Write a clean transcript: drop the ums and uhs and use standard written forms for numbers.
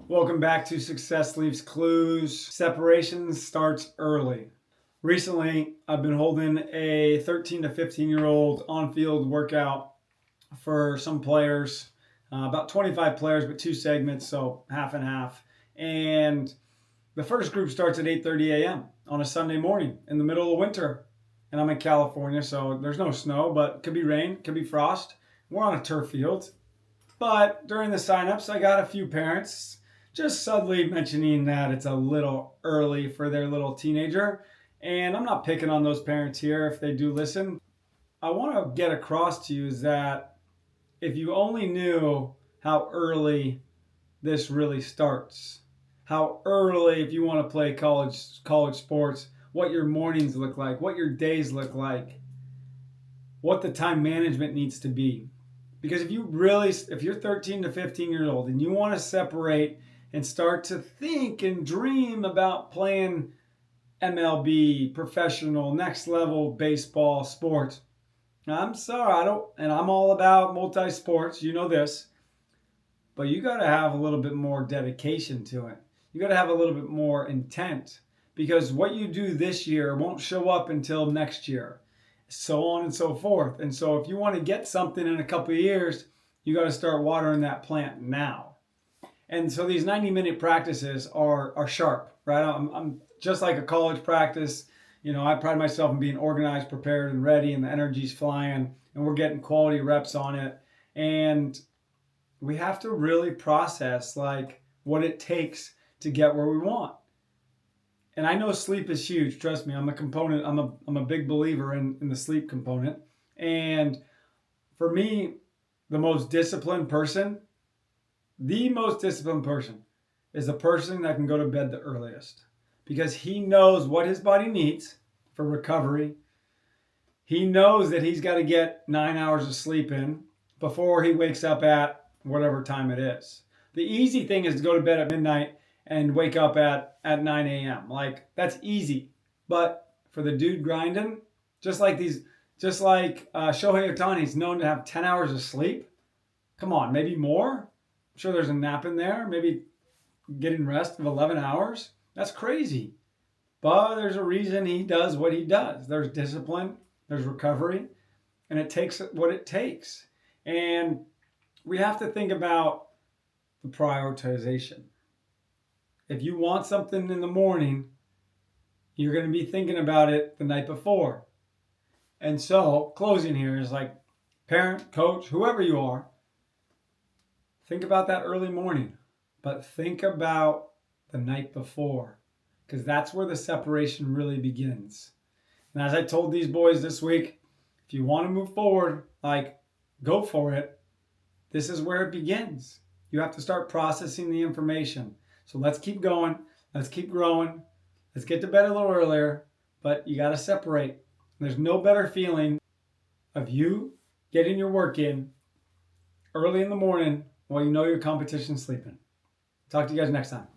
Welcome back to Success Leaves Clues. Separation starts early. Recently, I've been holding a 13 to 15-year-old on-field workout for some players, about 25 players, but two segments, so half and half. And the first group starts at 8:30 a.m. on a Sunday morning in the middle of winter. And I'm in California, so there's no snow, but it could be rain, it could be frost. We're on a turf field. But during the signups, I got a few parents just subtly mentioning that it's a little early for their little teenager. And I'm not picking on those parents here if they do listen. I want to get across to you is that if you only knew how early this really starts, how early, if you want to play college sports, what your mornings look like, what your days look like, what the time management needs to be. Because if you're 13 to 15 years old and you want to separate and start to think and dream about playing MLB, professional, next level baseball, sports. I'm sorry, and I'm all about multi-sports, you know this, but you got to have a little bit more dedication to it. You got to have a little bit more intent because what you do this year won't show up until next year, so on and so forth. And so if you want to get something in a couple of years, you got to start watering that plant now. And so these 90-minute practices are sharp, right? I'm just like a college practice. You know, I pride myself in being organized, prepared, and ready, and the energy's flying, and we're getting quality reps on it. And we have to really process like what it takes to get where we want. And I know sleep is huge. Trust me, I'm a big believer in the sleep component. And for me, the most disciplined person is the person that can go to bed the earliest because he knows what his body needs for recovery. He knows that he's got to get 9 hours of sleep in before he wakes up at whatever time it is. The easy thing is to go to bed at midnight and wake up at 9 a.m. Like, that's easy. But for the dude grinding, just like Shohei Ohtani is known to have 10 hours of sleep. Come on, maybe more? I'm sure there's a nap in there, maybe getting rest of 11 hours. That's crazy. But there's a reason he does what he does. There's discipline, there's recovery, and it takes what it takes. And we have to think about the prioritization. If you want something in the morning, you're going to be thinking about it the night before. And so, closing here is like parent, coach, whoever you are, think about that early morning, but think about the night before, because that's where the separation really begins. And as I told these boys this week, if you want to move forward, like, go for it. This is where it begins. You have to start processing the information. So let's keep going. Let's keep growing. Let's get to bed a little earlier, but you got to separate. There's no better feeling of you getting your work in early in the morning while you know your competition's sleeping. Talk to you guys next time.